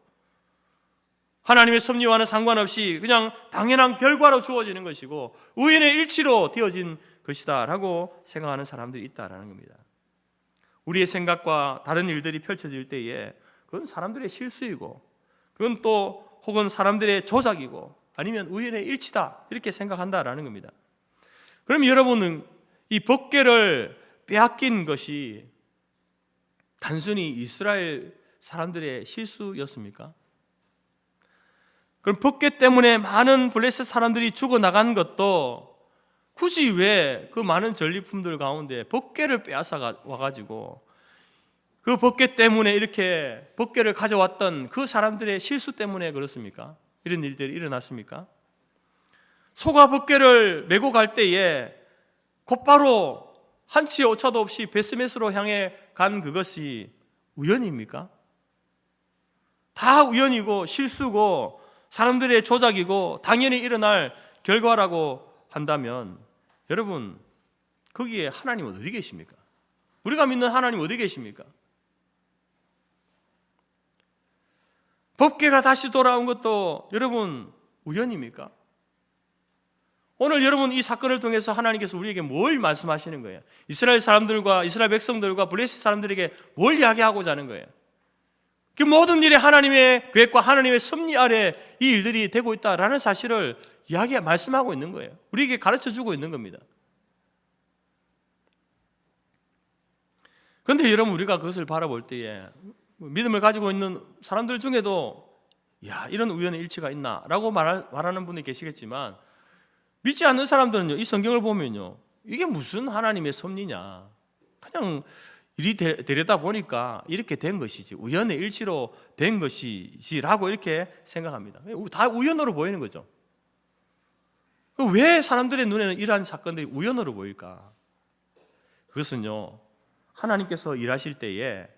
하나님의 섭리와는 상관없이 그냥 당연한 결과로 주어지는 것이고 우연의 일치로 되어진 것이다 라고 생각하는 사람들이 있다라는 겁니다. 우리의 생각과 다른 일들이 펼쳐질 때에 그건 사람들의 실수이고, 그건 또 혹은 사람들의 조작이고, 아니면 우연의 일치다 이렇게 생각한다라는 겁니다. 그럼 여러분은 이 법궤를 빼앗긴 것이 단순히 이스라엘 사람들의 실수였습니까? 그럼 법궤 때문에 많은 블레셋 사람들이 죽어나간 것도 굳이 왜 그 많은 전리품들 가운데 법궤를 빼앗아 와가지고 그 법궤 때문에 이렇게 법궤를 가져왔던 그 사람들의 실수 때문에 그렇습니까? 이런 일들이 일어났습니까? 소가 법궤를 메고 갈 때에 곧바로 한치의 오차도 없이 베스메스로 향해 간 그것이 우연입니까? 다 우연이고 실수고 사람들의 조작이고 당연히 일어날 결과라고 한다면, 여러분, 거기에 하나님은 어디 계십니까? 우리가 믿는 하나님은 어디 계십니까? 법궤가 다시 돌아온 것도 여러분 우연입니까? 오늘 여러분, 이 사건을 통해서 하나님께서 우리에게 뭘 말씀하시는 거예요? 이스라엘 사람들과 이스라엘 백성들과 블레셋 사람들에게 뭘 이야기하고자 하는 거예요? 그 모든 일에 하나님의 계획과 하나님의 섭리 아래 이 일들이 되고 있다라는 사실을 말씀하고 있는 거예요. 우리에게 가르쳐주고 있는 겁니다. 그런데 여러분, 우리가 그것을 바라볼 때에 믿음을 가지고 있는 사람들 중에도 이런 우연의 일치가 있나? 라고 말하는 분이 계시겠지만, 믿지 않는 사람들은요, 이 성경을 보면요, 이게 무슨 하나님의 섭리냐? 그냥 일이 되려다 보니까 이렇게 된 것이지, 우연의 일치로 된 것이지라고 이렇게 생각합니다. 다 우연으로 보이는 거죠. 왜 사람들의 눈에는 이러한 사건들이 우연으로 보일까? 그것은요, 하나님께서 일하실 때에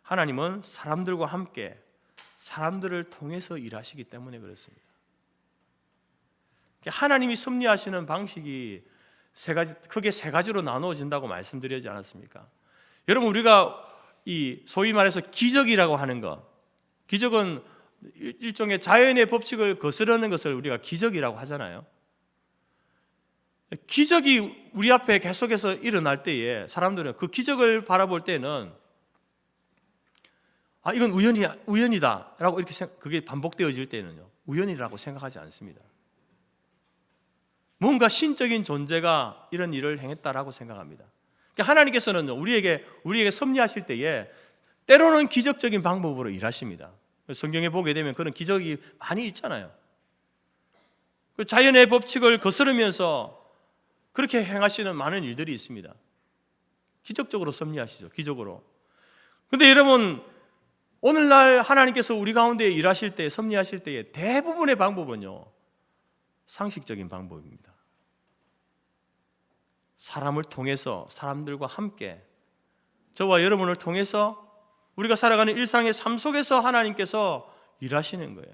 하나님은 사람들과 함께 사람들을 통해서 일하시기 때문에 그렇습니다. 하나님이 섭리하시는 방식이 크게 세 가지로 나누어진다고 말씀드리지 않았습니까? 여러분, 우리가 이 소위 말해서 기적이라고 하는 것, 기적은 일종의 자연의 법칙을 거스르는 것을 우리가 기적이라고 하잖아요. 기적이 우리 앞에 계속해서 일어날 때에 사람들은 그 기적을 바라볼 때는 이건 우연이다 라고 이렇게 그게 반복되어질 때는요, 우연이라고 생각하지 않습니다. 뭔가 신적인 존재가 이런 일을 행했다라고 생각합니다. 그러니까 하나님께서는 우리에게 섭리하실 때에 때로는 기적적인 방법으로 일하십니다. 성경에 보게 되면 그런 기적이 많이 있잖아요. 그 자연의 법칙을 거스르면서 그렇게 행하시는 많은 일들이 있습니다. 기적적으로 섭리하시죠. 기적으로. 그런데 여러분, 오늘날 하나님께서 우리 가운데 일하실 때, 섭리하실 때의 대부분의 방법은요, 상식적인 방법입니다. 사람을 통해서, 사람들과 함께, 저와 여러분을 통해서 우리가 살아가는 일상의 삶 속에서 하나님께서 일하시는 거예요.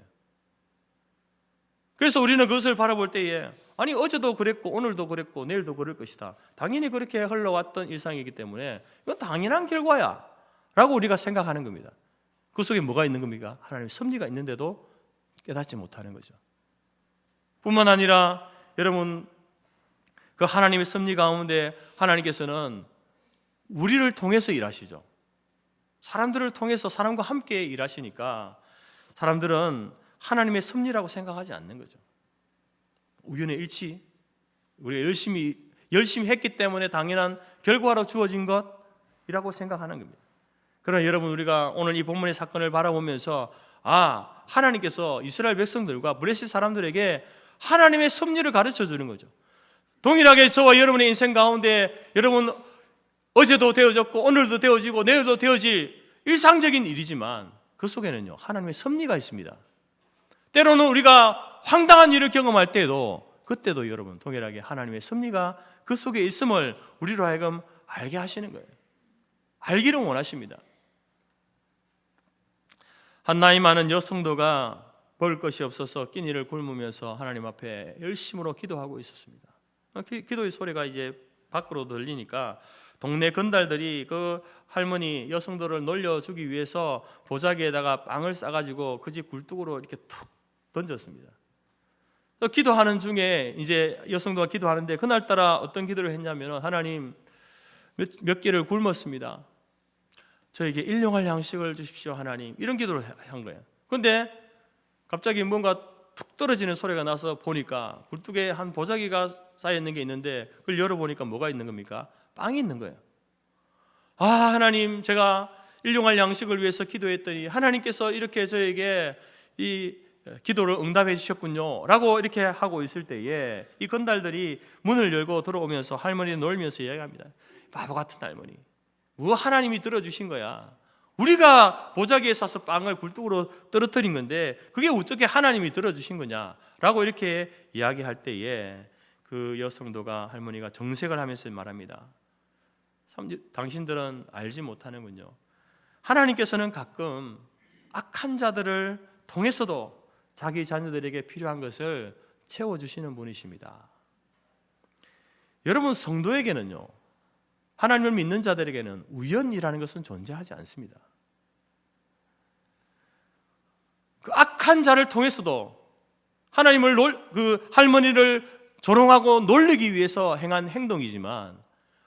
그래서 우리는 그것을 바라볼 때에 아니 어제도 그랬고 오늘도 그랬고 내일도 그럴 것이다. 당연히 그렇게 흘러왔던 일상이기 때문에 이건 당연한 결과야 라고 우리가 생각하는 겁니다. 그 속에 뭐가 있는 겁니까? 하나님의 섭리가 있는데도 깨닫지 못하는 거죠. 뿐만 아니라 여러분 그 하나님의 섭리 가운데 하나님께서는 우리를 통해서 일하시죠. 사람들을 통해서 사람과 함께 일하시니까 사람들은 하나님의 섭리라고 생각하지 않는 거죠. 우연의 일치, 우리가 열심히 했기 때문에 당연한 결과로 주어진 것이라고 생각하는 겁니다. 그러나 여러분 우리가 오늘 이 본문의 사건을 바라보면서 하나님께서 이스라엘 백성들과 블레셋 사람들에게 하나님의 섭리를 가르쳐 주는 거죠. 동일하게 저와 여러분의 인생 가운데 여러분 어제도 되어졌고 오늘도 되어지고 내일도 되어질 일상적인 일이지만 그 속에는요 하나님의 섭리가 있습니다. 때로는 우리가 황당한 일을 경험할 때도 그때도 여러분 동일하게 하나님의 섭리가 그 속에 있음을 우리로 하여금 알게 하시는 거예요. 알기를 원하십니다. 한 나이 많은 여성도가 먹을 것이 없어서 끼니를 굶으면서 하나님 앞에 열심으로 기도하고 있었습니다. 기도의 소리가 이제 밖으로 들리니까 동네 건달들이 그 할머니 여성도를 놀려주기 위해서 보자기에다가 빵을 싸가지고 그 집 굴뚝으로 이렇게 툭 던졌습니다. 기도하는 중에 이제 여성도가 기도하는데 그날따라 어떤 기도를 했냐면 하나님 몇 개를 굶었습니다. 저에게 일용할 양식을 주십시오 하나님. 이런 기도를 한 거예요. 그런데 갑자기 뭔가 툭 떨어지는 소리가 나서 보니까 굴뚝에 한 보자기가 쌓여있는 게 있는데 그걸 열어보니까 뭐가 있는 겁니까? 빵이 있는 거예요. 하나님 제가 일용할 양식을 위해서 기도했더니 하나님께서 이렇게 저에게 이 기도를 응답해 주셨군요 라고 이렇게 하고 있을 때에 이 건달들이 문을 열고 들어오면서 할머니를 놀면서 이야기합니다. 바보 같은 할머니, 뭐 하나님이 들어주신 거야. 우리가 보자기에 싸서 빵을 굴뚝으로 떨어뜨린 건데 그게 어떻게 하나님이 들어주신 거냐 라고 이렇게 이야기할 때에 그 여성도가 할머니가 정색을 하면서 말합니다. 당신들은 알지 못하는군요. 하나님께서는 가끔 악한 자들을 통해서도 자기 자녀들에게 필요한 것을 채워주시는 분이십니다. 여러분 성도에게는요 하나님을 믿는 자들에게는 우연이라는 것은 존재하지 않습니다. 그 악한 자를 통해서도 하나님을 그 할머니를 조롱하고 놀리기 위해서 행한 행동이지만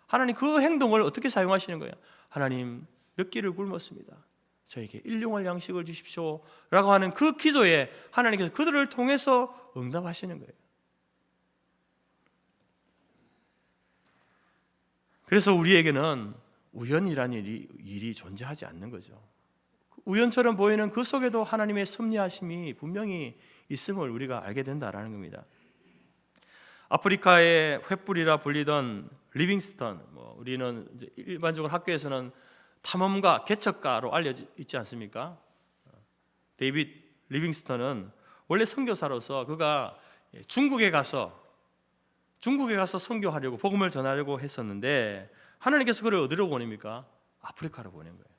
하나님 그 행동을 어떻게 사용하시는 거예요? 하나님 몇 끼를 굶었습니다. 저에게 일용할 양식을 주십시오 라고 하는 그 기도에 하나님께서 그들을 통해서 응답하시는 거예요. 그래서 우리에게는 우연이라는 일이 존재하지 않는 거죠. 우연처럼 보이는 그 속에도 하나님의 섭리하심이 분명히 있음을 우리가 알게 된다는 겁니다. 아프리카의 횃불이라 불리던 리빙스턴, 우리는 이제 일반적으로 학교에서는 탐험가, 개척가로 알려져 있지 않습니까? 데이빗 리빙스턴은 원래 선교사로서 그가 중국에 가서 선교하려고 복음을 전하려고 했었는데 하나님께서 그를 어디로 보냅니까? 아프리카로 보낸 거예요.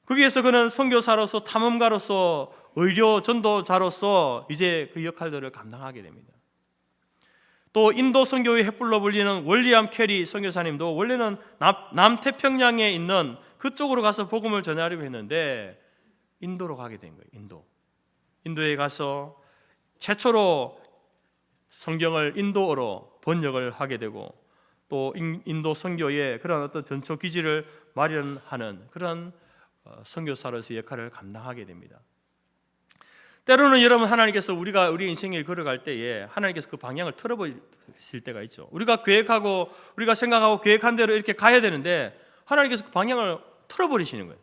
거기에서 그는 선교사로서 탐험가로서 의료 전도자로서 이제 그 역할들을 감당하게 됩니다. 또 인도 선교의 횃불로 불리는 월리엄 캐리 선교사님도 원래는 남태평양에 있는 그쪽으로 가서 복음을 전하려고 했는데 인도로 가게 된 거예요. 인도에 가서 최초로 성경을 인도어로 번역을 하게 되고 또 인도 선교에 그런 어떤 전초 기지를 마련하는 그런 선교사로서의 역할을 감당하게 됩니다. 때로는 여러분 하나님께서 우리가 우리 인생을 걸어갈 때에 하나님께서 그 방향을 틀어버리실 때가 있죠. 우리가 계획하고 우리가 생각하고 계획한 대로 이렇게 가야 되는데 하나님께서 그 방향을 틀어버리시는 거예요.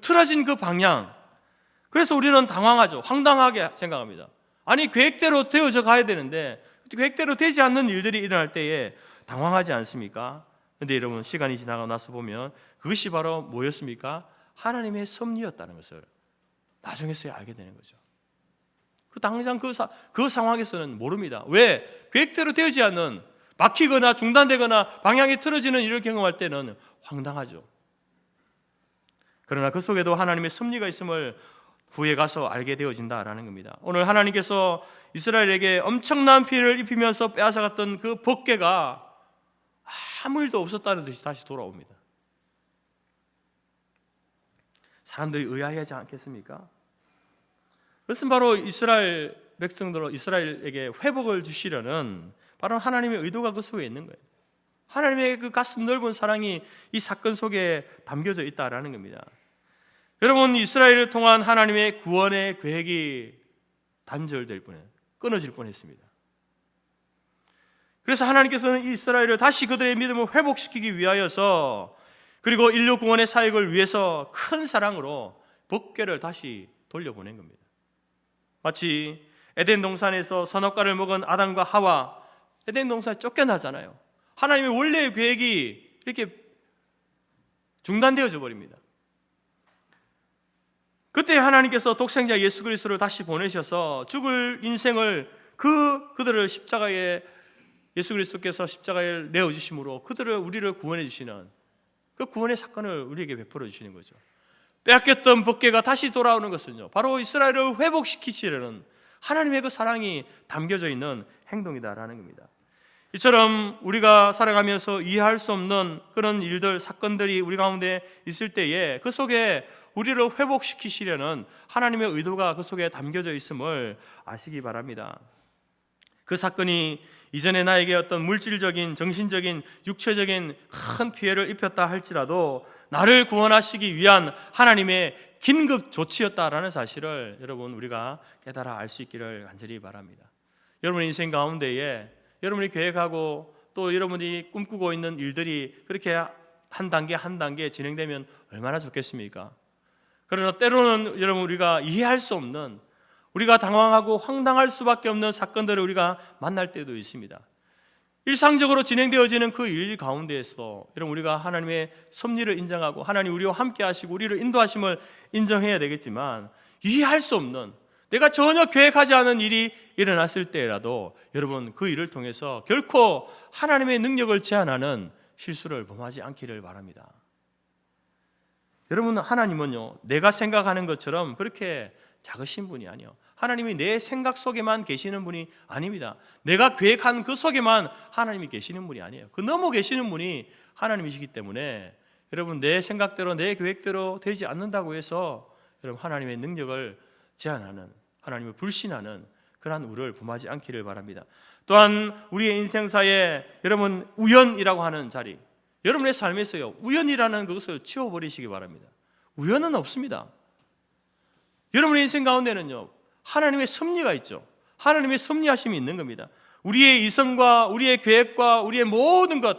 틀어진 그 방향, 그래서 우리는 당황하죠. 황당하게 생각합니다. 아니 계획대로 되어져 가야 되는데 계획대로 되지 않는 일들이 일어날 때에 당황하지 않습니까? 그런데 여러분 시간이 지나고 나서 보면 그것이 바로 뭐였습니까? 하나님의 섭리였다는 것을 나중에서야 알게 되는 거죠. 당장 그 상황에서는 모릅니다. 왜? 계획대로 되지 않는 막히거나 중단되거나 방향이 틀어지는 일을 경험할 때는 황당하죠. 그러나 그 속에도 하나님의 섭리가 있음을 후에 가서 알게 되어진다라는 겁니다. 오늘 하나님께서 이스라엘에게 엄청난 피해를 입히면서 빼앗아갔던 그 법궤가 아무 일도 없었다는 듯이 다시 돌아옵니다. 사람들이 의아해하지 않겠습니까? 그것은 바로 이스라엘 백성들, 이스라엘에게 회복을 주시려는 바로 하나님의 의도가 그 속에 있는 거예요. 하나님의 그 가슴 넓은 사랑이 이 사건 속에 담겨져 있다라는 겁니다. 여러분, 이스라엘을 통한 하나님의 구원의 계획이 단절될 뻔해, 끊어질 뻔했습니다. 그래서 하나님께서는 이스라엘을 다시 그들의 믿음을 회복시키기 위하여서, 그리고 인류 구원의 사역을 위해서 큰 사랑으로 법궤를 다시 돌려보낸 겁니다. 마치 에덴 동산에서 선악과를 먹은 아담과 하와, 에덴 동산에 쫓겨나잖아요. 하나님의 원래의 계획이 이렇게 중단되어져 버립니다. 그때 하나님께서 독생자 예수 그리스도를 다시 보내셔서 죽을 인생을 그들을 십자가에, 예수 그리스도께서 십자가에 내어주심으로 우리를 구원해 주시는 그 구원의 사건을 우리에게 베풀어 주시는 거죠. 빼앗겼던 법궤가 다시 돌아오는 것은요, 바로 이스라엘을 회복시키시려는 하나님의 그 사랑이 담겨져 있는 행동이다라는 겁니다. 이처럼 우리가 살아가면서 이해할 수 없는 그런 일들, 사건들이 우리 가운데 있을 때에 그 속에 우리를 회복시키시려는 하나님의 의도가 그 속에 담겨져 있음을 아시기 바랍니다. 그 사건이 이전에 나에게 어떤 물질적인, 정신적인, 육체적인 큰 피해를 입혔다 할지라도 나를 구원하시기 위한 하나님의 긴급 조치였다라는 사실을 여러분, 우리가 깨달아 알 수 있기를 간절히 바랍니다. 여러분의 인생 가운데에 여러분이 계획하고 또 여러분이 꿈꾸고 있는 일들이 그렇게 한 단계 한 단계 진행되면 얼마나 좋겠습니까? 그러나 때로는 여러분, 우리가 이해할 수 없는, 우리가 당황하고 황당할 수밖에 없는 사건들을 우리가 만날 때도 있습니다. 일상적으로 진행되어지는 그 일 가운데에서 여러분, 우리가 하나님의 섭리를 인정하고 하나님 우리와 함께 하시고 우리를 인도하심을 인정해야 되겠지만, 이해할 수 없는, 내가 전혀 계획하지 않은 일이 일어났을 때라도 여러분, 그 일을 통해서 결코 하나님의 능력을 제한하는 실수를 범하지 않기를 바랍니다. 여러분, 하나님은요, 내가 생각하는 것처럼 그렇게 작으신 분이 아니요, 하나님이 내 생각 속에만 계시는 분이 아닙니다. 내가 계획한 그 속에만 하나님이 계시는 분이 아니에요. 그 너무 계시는 분이 하나님이시기 때문에 여러분, 내 생각대로 내 계획대로 되지 않는다고 해서 여러분, 하나님의 능력을 제한하는, 하나님을 불신하는 그러한 우를 범하지 않기를 바랍니다. 또한 우리의 인생사에 여러분, 우연이라고 하는 자리, 여러분의 삶에서요, 우연이라는 그것을 치워버리시기 바랍니다. 우연은 없습니다. 여러분의 인생 가운데는요, 하나님의 섭리가 있죠. 하나님의 섭리하심이 있는 겁니다. 우리의 이성과 우리의 계획과 우리의 모든 것,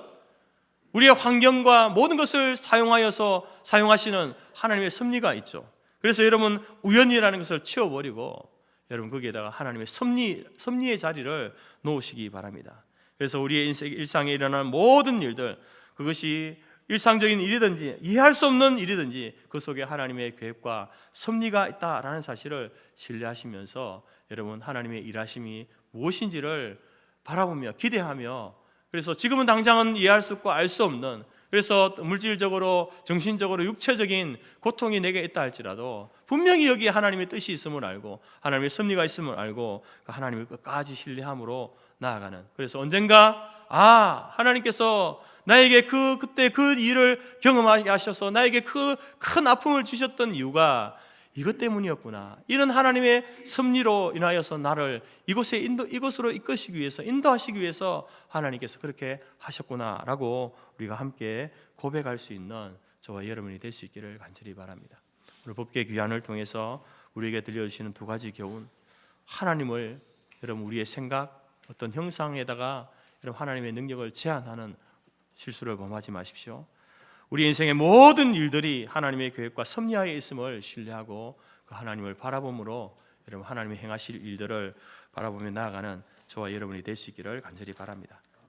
우리의 환경과 모든 것을 사용하시는 하나님의 섭리가 있죠. 그래서 여러분, 우연이라는 것을 치워버리고 여러분, 거기에다가 하나님의 섭리의 자리를 놓으시기 바랍니다. 그래서 우리의 일상에 일어나는 모든 일들, 그것이 일상적인 일이든지 이해할 수 없는 일이든지 그 속에 하나님의 계획과 섭리가 있다라는 사실을 신뢰하시면서 여러분, 하나님의 일하심이 무엇인지를 바라보며 기대하며, 그래서 지금은 당장은 이해할 수 없고 알 수 없는, 그래서 물질적으로, 정신적으로, 육체적인 고통이 내게 있다 할지라도 분명히 여기에 하나님의 뜻이 있음을 알고 하나님의 섭리가 있음을 알고 그 하나님을 끝까지 신뢰함으로 나아가는, 그래서 언젠가 하나님께서 나에게 그때 그 일을 경험하게 하셔서 나에게 그 큰 아픔을 주셨던 이유가 이것 때문이었구나, 이런 하나님의 섭리로 인하여서 나를 이곳으로 이끄시기 위해서, 인도하시기 위해서 하나님께서 그렇게 하셨구나라고 우리가 함께 고백할 수 있는 저와 여러분이 될 수 있기를 간절히 바랍니다. 오늘 법궤 귀환을 통해서 우리에게 들려주시는 두 가지 교훈, 하나님을 여러분, 우리의 생각, 어떤 형상에다가 여러분, 하나님의 능력을 제한하는 실수를 범하지 마십시오. 우리 인생의 모든 일들이 하나님의 계획과 섭리하에 있음을 신뢰하고 그 하나님을 바라봄으로 여러분, 하나님이 행하실 일들을 바라보며 나아가는 저와 여러분이 될 수 있기를 간절히 바랍니다.